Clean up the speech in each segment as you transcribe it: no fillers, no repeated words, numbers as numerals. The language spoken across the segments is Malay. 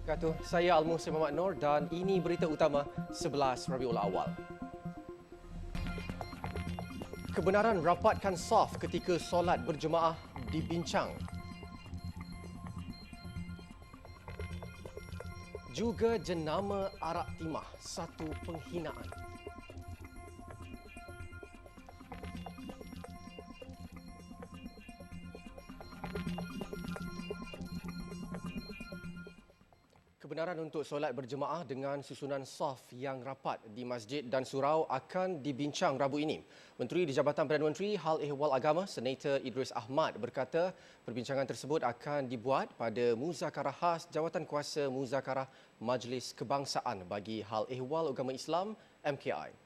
Katuh, saya Al-Muhsin Muhammad Noor dan ini berita utama 11 Rabiul Awal. Kebenaran rapatkan saf ketika solat berjemaah dibincang. Juga jenama arak timah, satu penghinaan. Kebenaran untuk solat berjemaah dengan susunan saf yang rapat di masjid dan surau akan dibincang Rabu ini. Menteri di Jabatan Perdana Menteri Hal Ehwal Agama, Senator Idris Ahmad berkata perbincangan tersebut akan dibuat pada Muzakarah Khas Jawatankuasa Muzakarah Majlis Kebangsaan bagi Hal Ehwal Agama Islam MKI.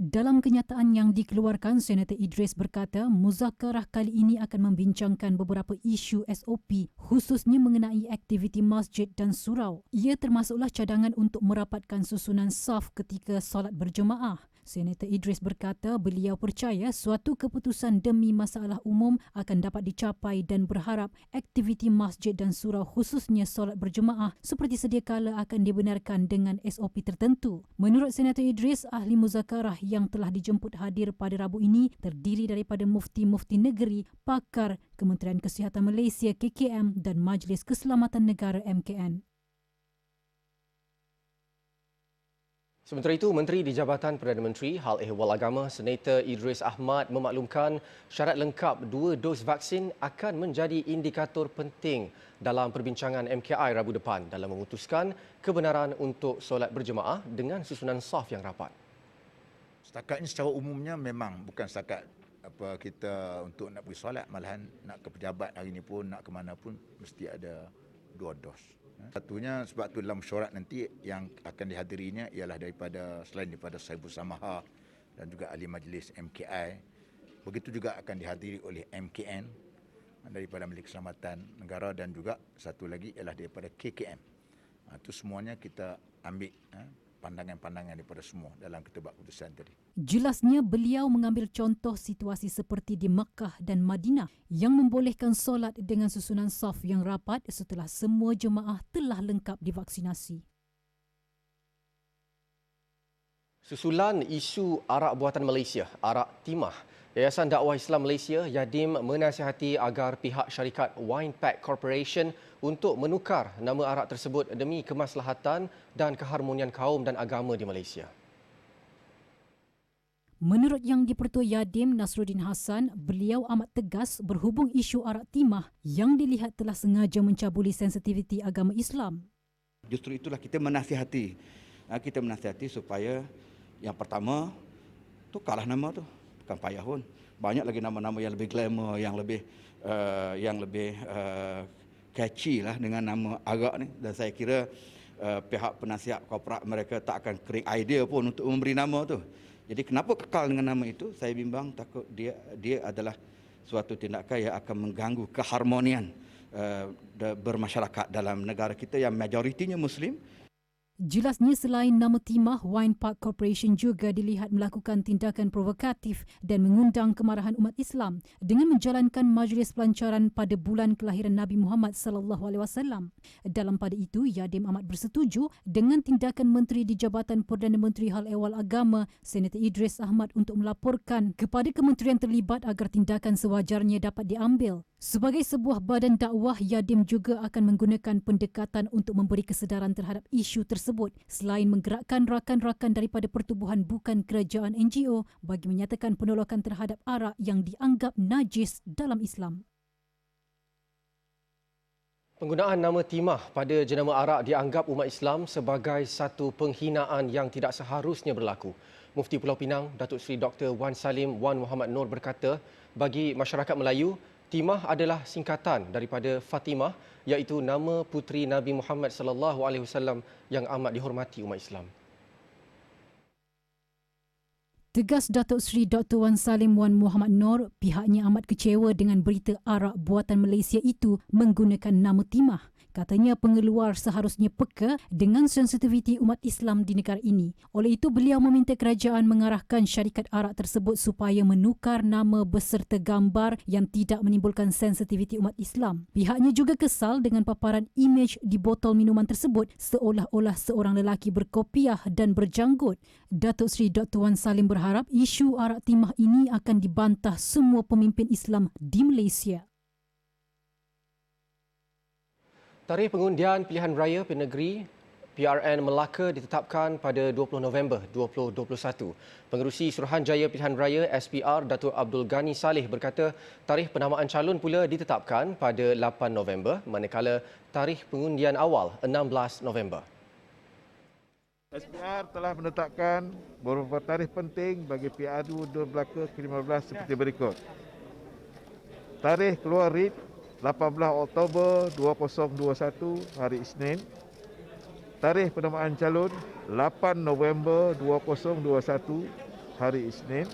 Dalam kenyataan yang dikeluarkan, Senator Idris berkata muzakarah kali ini akan membincangkan beberapa isu SOP khususnya mengenai aktiviti masjid dan surau. Ia termasuklah cadangan untuk merapatkan susunan saf ketika solat berjemaah. Senator Idris berkata beliau percaya suatu keputusan demi masalah umum akan dapat dicapai dan berharap aktiviti masjid dan surau khususnya solat berjemaah seperti sedia kala akan dibenarkan dengan SOP tertentu. Menurut Senator Idris, ahli muzakarah yang telah dijemput hadir pada Rabu ini terdiri daripada mufti-mufti negeri, pakar Kementerian Kesihatan Malaysia KKM dan Majlis Keselamatan Negara MKN. Sementara itu, Menteri di Jabatan Perdana Menteri Hal Ehwal Agama, Senator Idris Ahmad memaklumkan syarat lengkap 2 dos vaksin akan menjadi indikator penting dalam perbincangan MKI Rabu depan dalam memutuskan kebenaran untuk solat berjemaah dengan susunan saf yang rapat. Setakat ini secara umumnya memang bukan setakat kita untuk nak pergi solat, malahan nak ke pejabat hari ini pun, nak ke mana pun mesti ada 2 dos. Satunya sebab tu dalam mesyuarat nanti yang akan dihadirinya ialah selain daripada Sahibul Samaha dan juga ahli majlis MKI. Begitu juga akan dihadiri oleh MKN daripada Majlis Keselamatan Negara dan juga satu lagi ialah daripada KKM. Itu semuanya kita ambil pandangan-pandangan daripada semua dalam kita buat keputusan tadi. Jelasnya beliau mengambil contoh situasi seperti di Makkah dan Madinah yang membolehkan solat dengan susunan saf yang rapat setelah semua jemaah telah lengkap divaksinasi. Susulan isu arak buatan Malaysia, arak timah, Yayasan Dakwah Islam Malaysia Yadim menasihati agar pihak syarikat Winepack Corporation untuk menukar nama arak tersebut demi kemaslahatan dan keharmonian kaum dan agama di Malaysia. Menurut Yang di-Pertua Yadim Nasruddin Hassan, beliau amat tegas berhubung isu arak timah yang dilihat telah sengaja mencabuli sensitiviti agama Islam. Justru itulah kita menasihati. Kita menasihati supaya yang pertama tu kalah nama tu. Bukan payah pun. Banyak lagi nama-nama yang lebih glamour, yang lebih catchy lah dengan nama arak ni. Dan saya kira pihak penasihat korporat mereka tak akan kering idea pun untuk memberi nama tu. Jadi kenapa kekal dengan nama itu? Saya bimbang takut dia adalah suatu tindakan yang akan mengganggu keharmonian bermasyarakat dalam negara kita yang majoritinya Muslim. Jelasnya selain nama timah, Winepack Corporation juga dilihat melakukan tindakan provokatif dan mengundang kemarahan umat Islam dengan menjalankan majlis pelancaran pada bulan kelahiran Nabi Muhammad SAW. Dalam pada itu, Yadim amat bersetuju dengan tindakan Menteri di Jabatan Perdana Menteri Hal Ehwal Agama, Senator Idris Ahmad untuk melaporkan kepada kementerian terlibat agar tindakan sewajarnya dapat diambil. Sebagai sebuah badan dakwah, Yadim juga akan menggunakan pendekatan untuk memberi kesedaran terhadap isu tersebut selain menggerakkan rakan-rakan daripada pertubuhan bukan kerajaan NGO bagi menyatakan penolakan terhadap arak yang dianggap najis dalam Islam. Penggunaan nama timah pada jenama arak dianggap umat Islam sebagai satu penghinaan yang tidak seharusnya berlaku. Mufti Pulau Pinang, Datuk Seri Dr. Wan Salim Wan Muhammad Noor berkata, bagi masyarakat Melayu, timah adalah singkatan daripada Fatimah, iaitu nama puteri Nabi Muhammad SAW yang amat dihormati umat Islam. Tegas Datuk Seri Dr. Wan Salim Wan Muhammad Noor, pihaknya amat kecewa dengan berita arak buatan Malaysia itu menggunakan nama timah. Katanya pengeluar seharusnya peka dengan sensitiviti umat Islam di negara ini. Oleh itu, beliau meminta kerajaan mengarahkan syarikat arak tersebut supaya menukar nama beserta gambar yang tidak menimbulkan sensitiviti umat Islam. Pihaknya juga kesal dengan paparan imej di botol minuman tersebut seolah-olah seorang lelaki berkopiah dan berjanggut. Datuk Seri Dr. Wan Salim berharap isu arak timah ini akan dibantah semua pemimpin Islam di Malaysia. Tarikh pengundian pilihan raya negeri PRN Melaka ditetapkan pada 20 November 2021. Pengerusi Suruhanjaya Pilihan Raya SPR Datuk Abdul Ghani Saleh berkata tarikh penamaan calon pula ditetapkan pada 8 November manakala tarikh pengundian awal 16 November. SPR telah menetapkan beberapa tarikh penting bagi PRU Melaka ke-15 seperti berikut. Tarikh keluar writ 18 Oktober 2021 hari Isnin. Tarikh penamaan calon 8 November 2021 hari Isnin.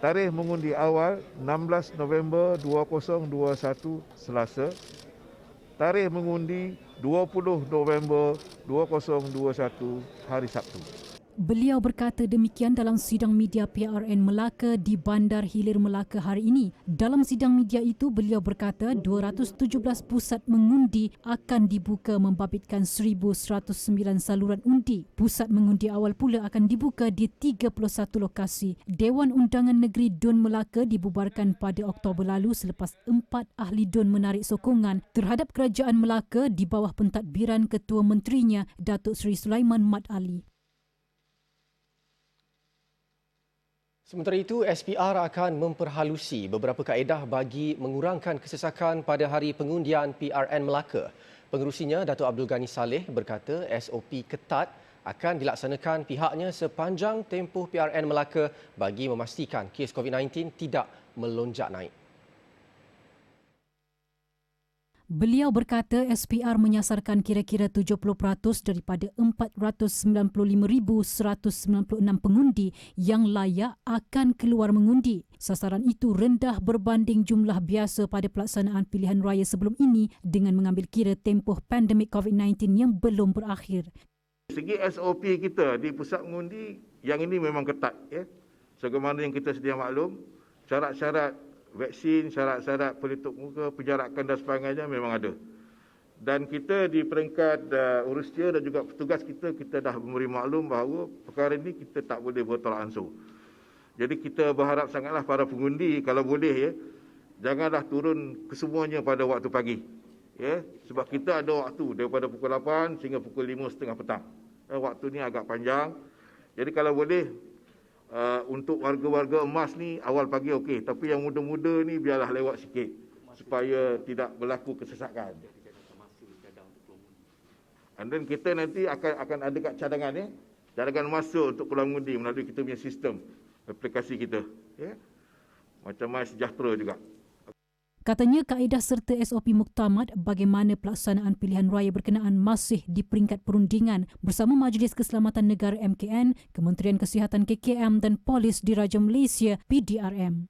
Tarikh mengundi awal 16 November 2021 Selasa. Tarikh mengundi 20 November 2021 hari Sabtu. Beliau berkata demikian dalam sidang media PRN Melaka di Bandar Hilir Melaka hari ini. Dalam sidang media itu, beliau berkata 217 pusat mengundi akan dibuka membabitkan 1,109 saluran undi. Pusat mengundi awal pula akan dibuka di 31 lokasi. Dewan Undangan Negeri Dun Melaka dibubarkan pada Oktober lalu selepas 4 ahli Dun menarik sokongan terhadap Kerajaan Melaka di bawah pentadbiran Ketua Menterinya Datuk Seri Sulaiman Mat Ali. Sementara itu, SPR akan memperhalusi beberapa kaedah bagi mengurangkan kesesakan pada hari pengundian PRN Melaka. Pengerusinya, Datuk Abdul Ghani Saleh berkata SOP ketat akan dilaksanakan pihaknya sepanjang tempoh PRN Melaka bagi memastikan kes COVID-19 tidak melonjak naik. Beliau berkata SPR menyasarkan kira-kira 70% daripada 495,196 pengundi yang layak akan keluar mengundi. Sasaran itu rendah berbanding jumlah biasa pada pelaksanaan pilihan raya sebelum ini dengan mengambil kira tempoh pandemik COVID-19 yang belum berakhir. Segi SOP kita di pusat mengundi yang ini memang ketat, ya. Sebagaimana yang kita sedia maklum, syarat-syarat vaksin, syarat-syarat pelitup muka, penjarakan dan sebagainya memang ada. Dan kita di peringkat Urustia dan juga petugas kita dah memberi maklum bahawa perkara ini kita tak boleh bertolak ansur. Jadi kita berharap sangatlah para pengundi kalau boleh, ya, janganlah turun kesemuanya pada waktu pagi. Ya, sebab kita ada waktu daripada pukul 8 sehingga pukul 5.30 petang. Waktu ni agak panjang. Jadi kalau boleh untuk warga-warga emas ni awal pagi okey, tapi yang muda-muda ni biarlah lewat sikit supaya tidak berlaku kesesakan. And then kita nanti akan ada kat cadangan, ya, cadangan masa untuk keluar mengundi melalui kita punya sistem aplikasi kita, ya. Macam MySejahtera juga. Katanya kaedah serta SOP muktamad bagaimana pelaksanaan pilihan raya berkenaan masih di peringkat perundingan bersama Majlis Keselamatan Negara MKN, Kementerian Kesihatan KKM dan Polis Diraja Malaysia PDRM.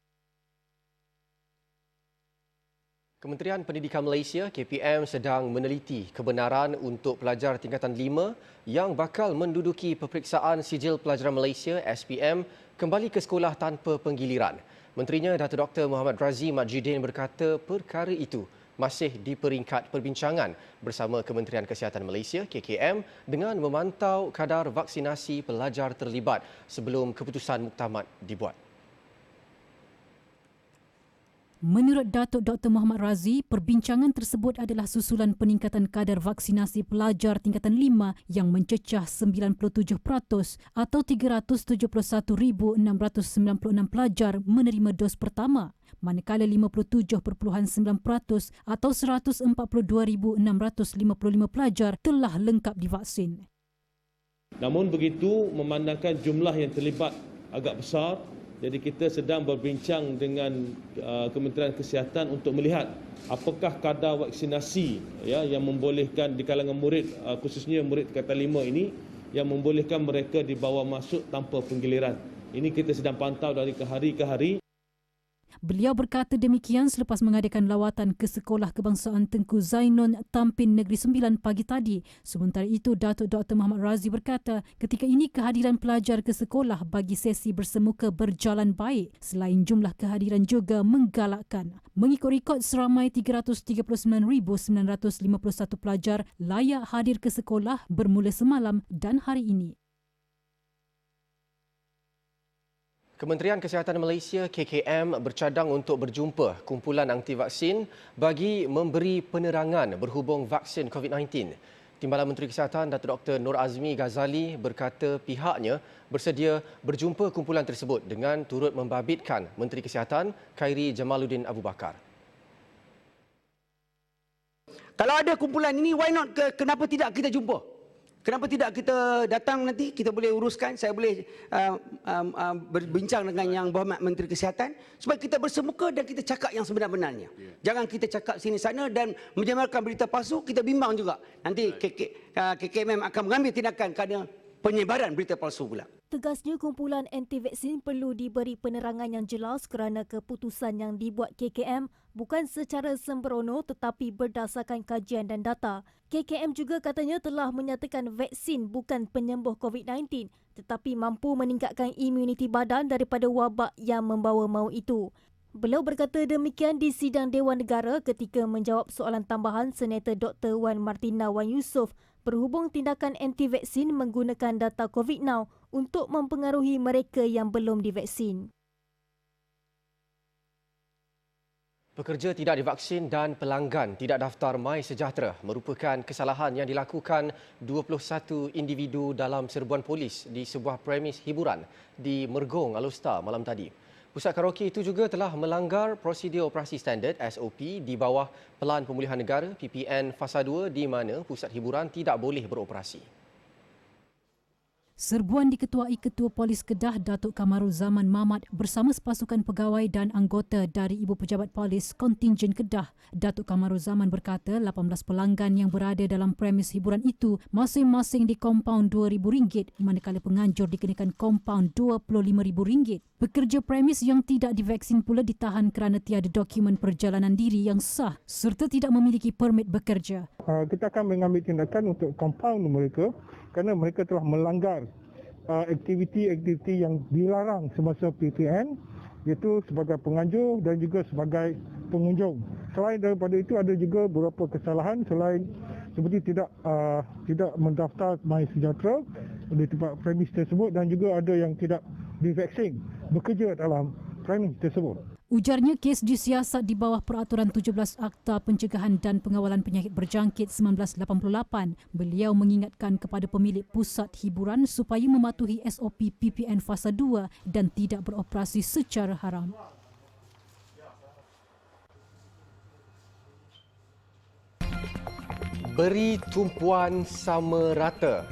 Kementerian Pendidikan Malaysia KPM sedang meneliti kebenaran untuk pelajar tingkatan 5 yang bakal menduduki peperiksaan Sijil Pelajaran Malaysia SPM kembali ke sekolah tanpa penggiliran. Menterinya Datuk Dr. Muhammad Razzie Majidin berkata perkara itu masih di peringkat perbincangan bersama Kementerian Kesihatan Malaysia KKM dengan memantau kadar vaksinasi pelajar terlibat sebelum keputusan muktamad dibuat. Menurut Datuk Dr. Muhammad Razzie, perbincangan tersebut adalah susulan peningkatan kadar vaksinasi pelajar tingkatan 5 yang mencecah 97% atau 371,696 pelajar menerima dos pertama, manakala 57.9% atau 142,655 pelajar telah lengkap divaksin. Namun begitu, memandangkan jumlah yang terlibat agak besar, jadi kita sedang berbincang dengan Kementerian Kesihatan untuk melihat apakah kadar vaksinasi, ya, yang membolehkan di kalangan murid, khususnya murid tingkatan 5 ini, yang membolehkan mereka dibawa masuk tanpa penggiliran. Ini kita sedang pantau dari ke hari ke hari. Beliau berkata demikian selepas mengadakan lawatan ke Sekolah Kebangsaan Tengku Zainon Tampin Negeri Sembilan pagi tadi. Sementara itu, Datuk Dr. Muhammad Razi berkata ketika ini kehadiran pelajar ke sekolah bagi sesi bersemuka berjalan baik selain jumlah kehadiran juga menggalakkan. Mengikut rekod, seramai 339,951 pelajar layak hadir ke sekolah bermula semalam dan hari ini. Kementerian Kesihatan Malaysia KKM bercadang untuk berjumpa kumpulan anti vaksin bagi memberi penerangan berhubung vaksin COVID-19. Timbalan Menteri Kesihatan Datuk Dr. Nur Azmi Ghazali berkata pihaknya bersedia berjumpa kumpulan tersebut dengan turut membabitkan Menteri Kesihatan Khairi Jamaluddin Abu Bakar. Kalau ada kumpulan ini, why not? Kenapa tidak kita jumpa? Kenapa tidak kita datang nanti, kita boleh uruskan, saya boleh berbincang dengan Yang Berhormat Menteri Kesihatan supaya kita bersemuka dan kita cakap yang sebenar-benarnya. Jangan kita cakap sini sana dan menyebarkan berita palsu, kita bimbang juga. Nanti KKM akan mengambil tindakan kerana penyebaran berita palsu pula. Tegasnya, kumpulan anti-vaksin perlu diberi penerangan yang jelas kerana keputusan yang dibuat KKM bukan secara sembrono tetapi berdasarkan kajian dan data. KKM juga katanya telah menyatakan vaksin bukan penyembuh COVID-19 tetapi mampu meningkatkan imuniti badan daripada wabak yang membawa maut itu. Beliau berkata demikian di sidang Dewan Negara ketika menjawab soalan tambahan Senator Dr. Wan Martina Wan Yusof berhubung tindakan anti-vaksin menggunakan data COVID Now untuk mempengaruhi mereka yang belum divaksin. Pekerja tidak divaksin dan pelanggan tidak daftar MySejahtera merupakan kesalahan yang dilakukan 21 individu dalam serbuan polis di sebuah premis hiburan di Mergong, Alor malam tadi. Pusat karaoke itu juga telah melanggar prosedur operasi standard SOP di bawah Pelan Pemulihan Negara PPN Fasa 2 di mana pusat hiburan tidak boleh beroperasi. Serbuan diketuai Ketua Polis Kedah Datuk Kamarul Zaman Mamat bersama sepasukan pegawai dan anggota dari Ibu Pejabat Polis Kontingen Kedah. Datuk Kamarul Zaman berkata 18 pelanggan yang berada dalam premis hiburan itu masing-masing di kompaun RM2,000 manakala penganjur dikenakan kompaun RM25,000. Pekerja premis yang tidak divaksin pula ditahan kerana tiada dokumen perjalanan diri yang sah serta tidak memiliki permit bekerja. Kita akan mengambil tindakan untuk kompaun mereka kerana mereka telah melanggar aktiviti-aktiviti yang dilarang semasa PPN, iaitu sebagai penganjur dan juga sebagai pengunjung. Selain daripada itu, ada juga beberapa kesalahan selain seperti tidak mendaftar MySejahtera di tempat premis tersebut dan juga ada yang tidak divaksin bekerja dalam premis tersebut. Ujarnya kes disiasat di bawah Peraturan 17 Akta Pencegahan dan Pengawalan Penyakit Berjangkit 1988. Beliau mengingatkan kepada pemilik pusat hiburan supaya mematuhi SOP PPN Fasa 2 dan tidak beroperasi secara haram. Beri tumpuan sama rata.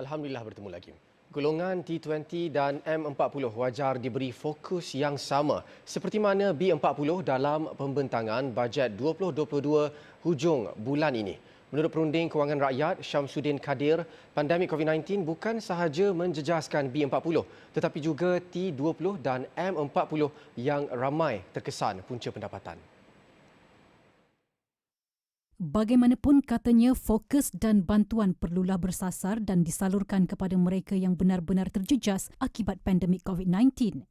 Alhamdulillah bertemu lagi. Golongan T20 dan M40 wajar diberi fokus yang sama seperti mana B40 dalam pembentangan bajet 2022 hujung bulan ini. Menurut Perunding Kewangan Rakyat Syamsuddin Kadir, pandemik COVID-19 bukan sahaja menjejaskan B40 tetapi juga T20 dan M40 yang ramai terkesan punca pendapatan. Bagaimanapun katanya, fokus dan bantuan perlulah bersasar dan disalurkan kepada mereka yang benar-benar terjejas akibat pandemik COVID-19.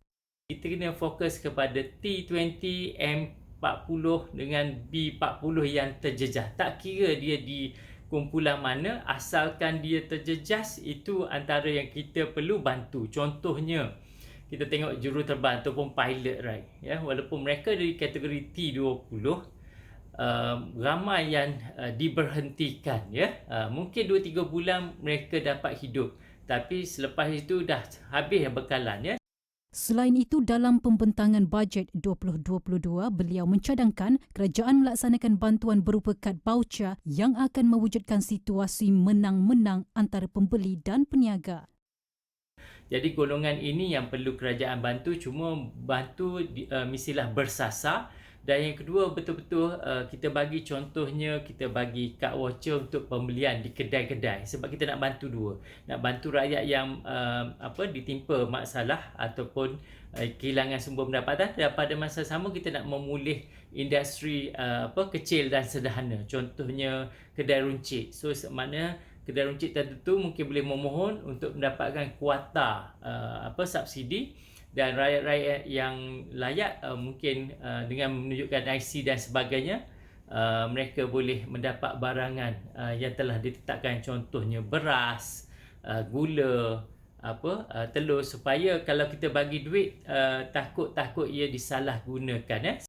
Kita kena fokus kepada T20, M40 dengan B40 yang terjejas. Tak kira dia di kumpulan mana, asalkan dia terjejas, itu antara yang kita perlu bantu. Contohnya, kita tengok juruterbang ataupun pilot, right? Ya, walaupun mereka dari kategori T20, ramai yang diberhentikan, ya. Mungkin 2-3 bulan mereka dapat hidup, tapi selepas itu dah habis bekalan, ya. Selain itu, dalam pembentangan bajet 2022, beliau mencadangkan kerajaan melaksanakan bantuan berupa kad baucer yang akan mewujudkan situasi menang-menang antara pembeli dan peniaga. Jadi golongan ini yang perlu kerajaan bantu, cuma bantu mestilah bersasar Dan yang kedua, betul-betul kita bagi contohnya, kita bagi kad voucher untuk pembelian di kedai-kedai sebab kita nak bantu dua. Nak bantu rakyat yang ditimpa masalah ataupun kehilangan sumber pendapatan, dan pada masa sama kita nak memulih industri kecil dan sederhana. Contohnya kedai runcit. So mana kedai runcit tertentu mungkin boleh memohon untuk mendapatkan kuota subsidi, dan rakyat-rakyat yang layak mungkin dengan menunjukkan IC dan sebagainya, mereka boleh mendapat barangan yang telah ditetapkan, contohnya beras, gula, telur, supaya kalau kita bagi duit takut ia disalahgunakan.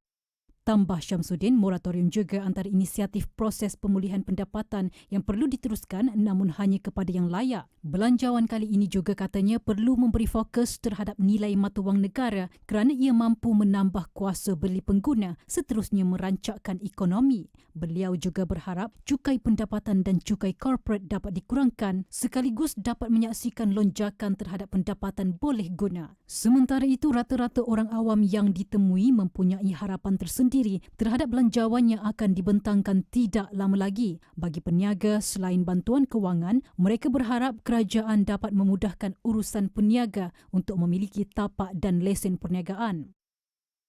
Tambah Syamsuddin, moratorium juga antara inisiatif proses pemulihan pendapatan yang perlu diteruskan namun hanya kepada yang layak. Belanjawan kali ini juga katanya perlu memberi fokus terhadap nilai mata wang negara kerana ia mampu menambah kuasa beli pengguna, seterusnya merancakkan ekonomi. Beliau juga berharap cukai pendapatan dan cukai korporat dapat dikurangkan sekaligus dapat menyaksikan lonjakan terhadap pendapatan boleh guna. Sementara itu, rata-rata orang awam yang ditemui mempunyai harapan tersendiri terhadap belanjawan yang akan dibentangkan tidak lama lagi. Bagi peniaga, selain bantuan kewangan, mereka berharap kerajaan dapat memudahkan urusan peniaga untuk memiliki tapak dan lesen perniagaan.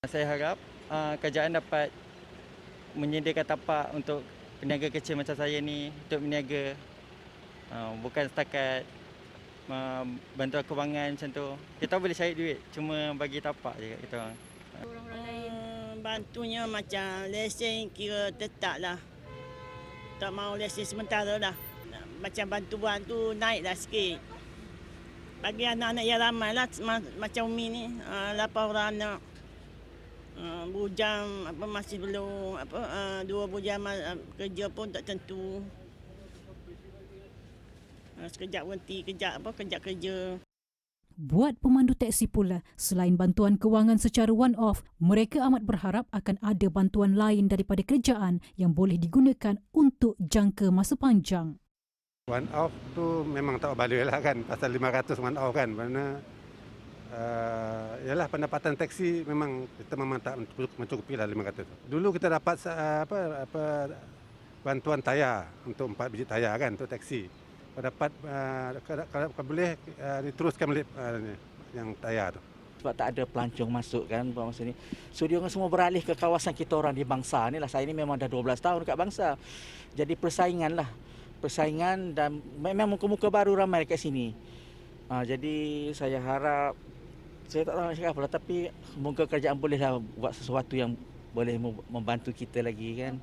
Saya harap kerajaan dapat menyediakan tapak untuk peniaga kecil macam saya ni untuk berniaga. Bukan setakat bantuan kewangan macam tu. Kita boleh cari duit, cuma bagi tapak je kita orang. Bantunya macam lesen kira tetap lah. Tak mau lesen sementara lah. Macam bantuan tu naiklah sikit. Bagi anak-anak yang ramai lah, macam Umi ni, 8 orang anak. Bujang masih belum 2 bujang kerja pun tak tentu. Sekejap berhenti, kejap kerja. Buat pemandu teksi pula, selain bantuan kewangan secara one-off, mereka amat berharap akan ada bantuan lain daripada kerajaan yang boleh digunakan untuk jangka masa panjang. One-off tu memang tak boleh lah kan, pasal 500 one-off kan. Kerana ialah pendapatan teksi memang kita memang tak mencukupi lah 500. Dulu kita dapat bantuan tayar untuk 4 biji tayar kan untuk teksi. Dapat kalau boleh diteruskan balik yang tayar tu. Sebab tak ada pelancong masuk kan masa ni. So dia orang semua beralih ke kawasan kita orang di Bangsa ni lah. Saya ni memang dah 12 tahun dekat Bangsa. Jadi persaingan dan memang muka-muka baru ramai dekat sini. Jadi saya harap, saya tak tahu nak cakap apa lah, tapi semoga kerajaan bolehlah buat sesuatu yang boleh membantu kita lagi kan.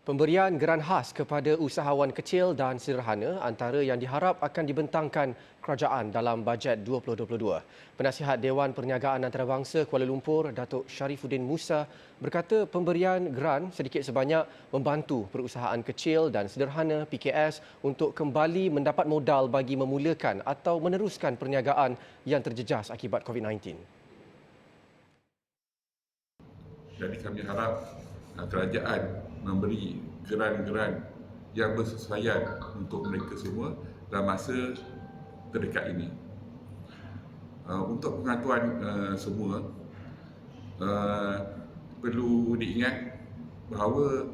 Pemberian geran khas kepada usahawan kecil dan sederhana antara yang diharap akan dibentangkan kerajaan dalam bajet 2022. Penasihat Dewan Perniagaan Antarabangsa Kuala Lumpur, Datuk Sharifuddin Musa, berkata pemberian geran sedikit sebanyak membantu perusahaan kecil dan sederhana PKS untuk kembali mendapat modal bagi memulakan atau meneruskan perniagaan yang terjejas akibat COVID-19. Jadi kami harap kerajaan memberi geran-geran yang bersesuaian untuk mereka semua dalam masa terdekat ini. Untuk pengetahuan semua, perlu diingat bahawa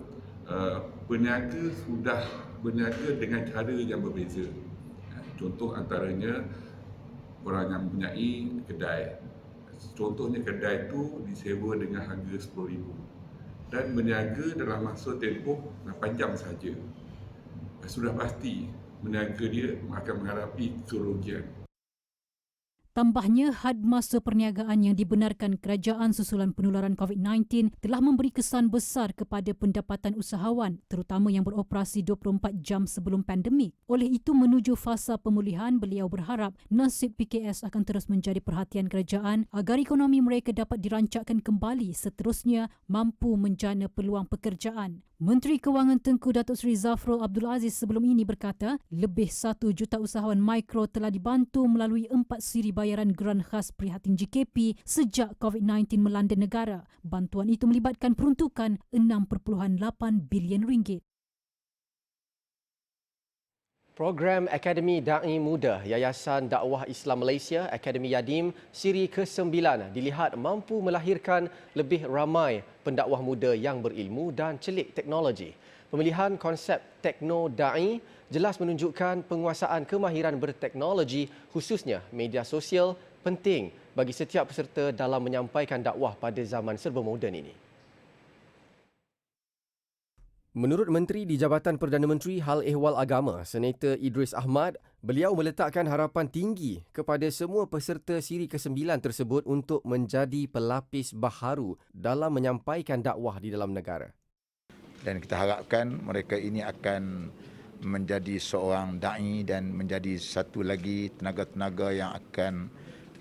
peniaga sudah berniaga dengan cara yang berbeza. Contoh antaranya orang yang mempunyai kedai. Contohnya kedai itu disewa dengan harga RM10,000 dan berniaga dalam masa tempoh 8 jam sahaja. Sudah pasti berniaga dia akan menghadapi kerugian. Tambahnya, had masa perniagaan yang dibenarkan kerajaan susulan penularan COVID-19 telah memberi kesan besar kepada pendapatan usahawan, terutama yang beroperasi 24 jam sebelum pandemik. Oleh itu, menuju fasa pemulihan, beliau berharap nasib PKS akan terus menjadi perhatian kerajaan agar ekonomi mereka dapat dirancakkan kembali, seterusnya mampu menjana peluang pekerjaan. Menteri Kewangan Tengku Datuk Seri Zafrul Abdul Aziz sebelum ini berkata, lebih 1 juta usahawan mikro telah dibantu melalui 4 siri bayaran geran khas prihatin GKP sejak COVID-19 melanda negara. Bantuan itu melibatkan peruntukan RM6.8 bilion. Program Akademi Da'i Muda Yayasan Dakwah Islam Malaysia Akademi Yadim siri ke-9 dilihat mampu melahirkan lebih ramai pendakwah muda yang berilmu dan celik teknologi. Pemilihan konsep Tekno Da'i jelas menunjukkan penguasaan kemahiran berteknologi khususnya media sosial penting bagi setiap peserta dalam menyampaikan dakwah pada zaman serba moden ini. Menurut Menteri di Jabatan Perdana Menteri Hal Ehwal Agama, Senator Idris Ahmad, beliau meletakkan harapan tinggi kepada semua peserta siri ke-9 tersebut untuk menjadi pelapis baharu dalam menyampaikan dakwah di dalam negara. Dan kita harapkan mereka ini akan menjadi seorang da'i dan menjadi satu lagi tenaga-tenaga yang akan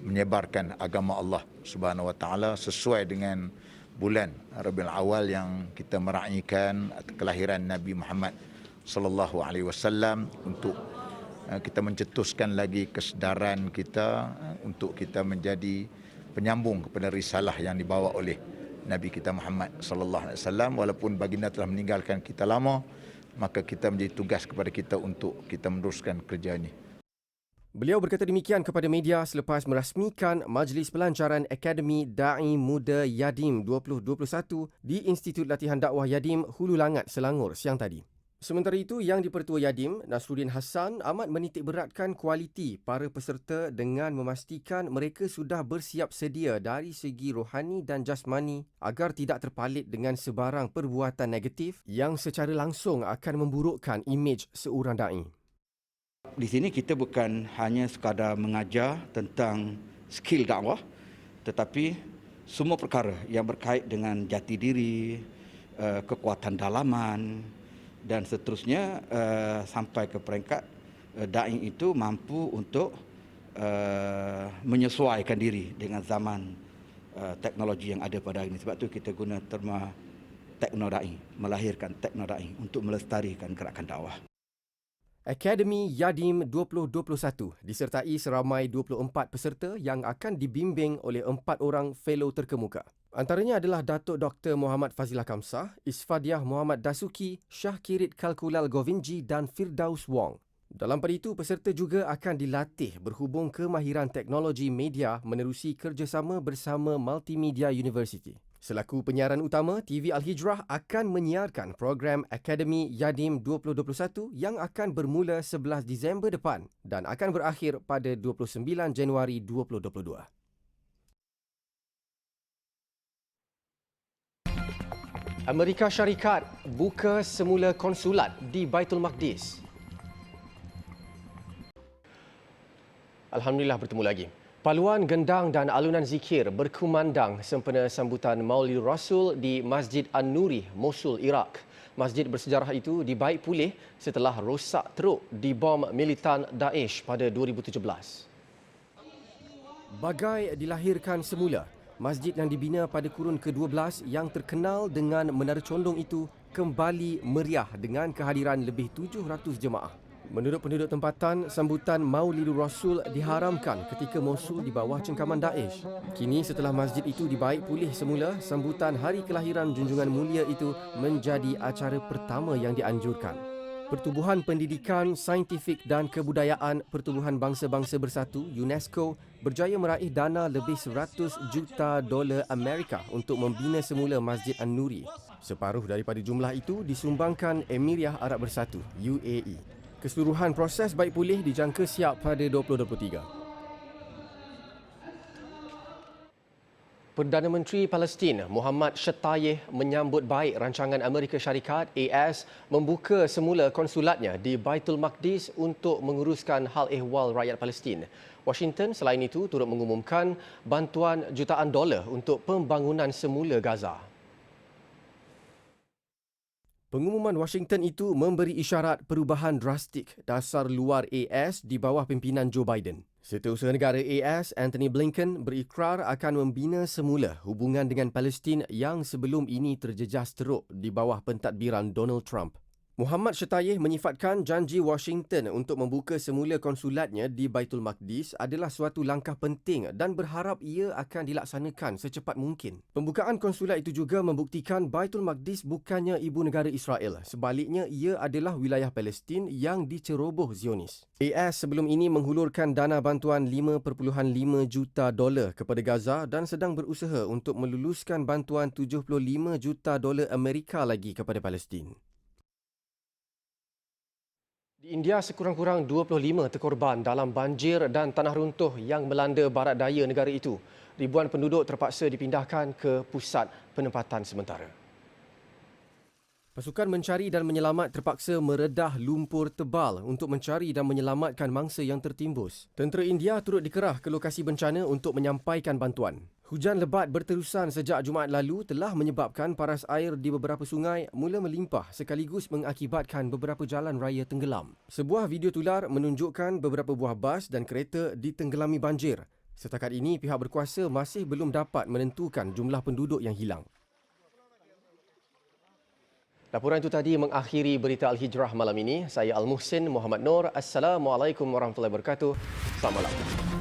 menyebarkan agama Allah Subhanahu Wa Taala sesuai dengan bulan Rabiul Awal yang kita meraihkan kelahiran Nabi Muhammad sallallahu alaihi wasallam untuk kita mencetuskan lagi kesedaran kita untuk kita menjadi penyambung kepada risalah yang dibawa oleh Nabi kita Muhammad sallallahu alaihi wasallam. Walaupun baginda telah meninggalkan kita lama, maka kita menjadi tugas kepada kita untuk kita meneruskan kerja ini. Beliau berkata demikian kepada media selepas merasmikan Majlis Pelancaran Akademi Da'i Muda Yadim 2021 di Institut Latihan Dakwah Yadim Hulu Langat, Selangor siang tadi. Sementara itu, Yang di-Pertua Yadim, Nasruddin Hassan, amat menitik beratkan kualiti para peserta dengan memastikan mereka sudah bersiap sedia dari segi rohani dan jasmani agar tidak terpalit dengan sebarang perbuatan negatif yang secara langsung akan memburukkan imej seorang da'i. Di sini kita bukan hanya sekadar mengajar tentang skill dakwah, tetapi semua perkara yang berkait dengan jati diri, kekuatan dalaman dan seterusnya sampai ke peringkat da'i itu mampu untuk menyesuaikan diri dengan zaman teknologi yang ada pada hari ini. Sebab itu kita guna terma Tekno Da'i, melahirkan Tekno Da'i untuk melestarikan gerakan dakwah. Akademi Yadim 2021 disertai seramai 24 peserta yang akan dibimbing oleh 4 orang fellow terkemuka. Antaranya adalah Datuk Dr. Muhammad Fazilah Kamsah, Isfadiah Muhammad Dasuki, Syah Kirit Kalkulal Govinji dan Firdaus Wong. Dalam pada itu, peserta juga akan dilatih berhubung kemahiran teknologi media menerusi kerjasama bersama Multimedia University. Selaku penyiaran utama, TV Al-Hijrah akan menyiarkan program Akademi Yadim 2021 yang akan bermula 11 Disember depan dan akan berakhir pada 29 Januari 2022. Amerika Syarikat buka semula konsulat di Baitul Maqdis. Alhamdulillah bertemu lagi. Paluan gendang dan alunan zikir berkumandang sempena sambutan Maulid Rasul di Masjid An-Nuri, Mosul, Iraq. Masjid bersejarah itu dibaik pulih setelah rosak teruk dibom militan Daesh pada 2017. Bagai dilahirkan semula, masjid yang dibina pada kurun ke-12 yang terkenal dengan menara condong itu kembali meriah dengan kehadiran lebih 700 jemaah. Menurut penduduk tempatan, sambutan Maulidur Rasul diharamkan ketika Mosul di bawah cengkaman Daesh. Kini setelah masjid itu dibaik pulih semula, sambutan hari kelahiran junjungan mulia itu menjadi acara pertama yang dianjurkan. Pertubuhan Pendidikan, Saintifik dan Kebudayaan Pertubuhan Bangsa-Bangsa Bersatu UNESCO berjaya meraih dana lebih 100 juta dolar Amerika untuk membina semula Masjid An-Nuri. Separuh daripada jumlah itu disumbangkan Emiriah Arab Bersatu, UAE. Keseluruhan proses baik pulih dijangka siap pada 2023. Perdana Menteri Palestin Muhammad Shatayeh menyambut baik rancangan Amerika Syarikat AS membuka semula konsulatnya di Baitul Maqdis untuk menguruskan hal ehwal rakyat Palestin. Washington selain itu turut mengumumkan bantuan jutaan dolar untuk pembangunan semula Gaza. Pengumuman Washington itu memberi isyarat perubahan drastik dasar luar AS di bawah pimpinan Joe Biden. Setiausaha negara AS, Anthony Blinken, berikrar akan membina semula hubungan dengan Palestin yang sebelum ini terjejas teruk di bawah pentadbiran Donald Trump. Muhammad Syetayeh menyifatkan janji Washington untuk membuka semula konsulatnya di Baitul Maqdis adalah suatu langkah penting dan berharap ia akan dilaksanakan secepat mungkin. Pembukaan konsulat itu juga membuktikan Baitul Maqdis bukannya ibu negara Israel. Sebaliknya, ia adalah wilayah Palestin yang diceroboh Zionis. AS sebelum ini menghulurkan dana bantuan $5.5 juta kepada Gaza dan sedang berusaha untuk meluluskan bantuan $75 juta Amerika lagi kepada Palestin. Di India, sekurang-kurang 25 terkorban dalam banjir dan tanah runtuh yang melanda barat daya negara itu. Ribuan penduduk terpaksa dipindahkan ke pusat penempatan sementara. Pasukan mencari dan menyelamat terpaksa meredah lumpur tebal untuk mencari dan menyelamatkan mangsa yang tertimbus. Tentera India turut dikerah ke lokasi bencana untuk menyampaikan bantuan. Hujan lebat berterusan sejak Jumaat lalu telah menyebabkan paras air di beberapa sungai mula melimpah sekaligus mengakibatkan beberapa jalan raya tenggelam. Sebuah video tular menunjukkan beberapa buah bas dan kereta ditenggelami banjir. Setakat ini, pihak berkuasa masih belum dapat menentukan jumlah penduduk yang hilang. Laporan itu tadi mengakhiri berita Al-Hijrah malam ini. Saya Al-Muhsin Muhammad Nur. Assalamualaikum warahmatullahi wabarakatuh. Selamat malam.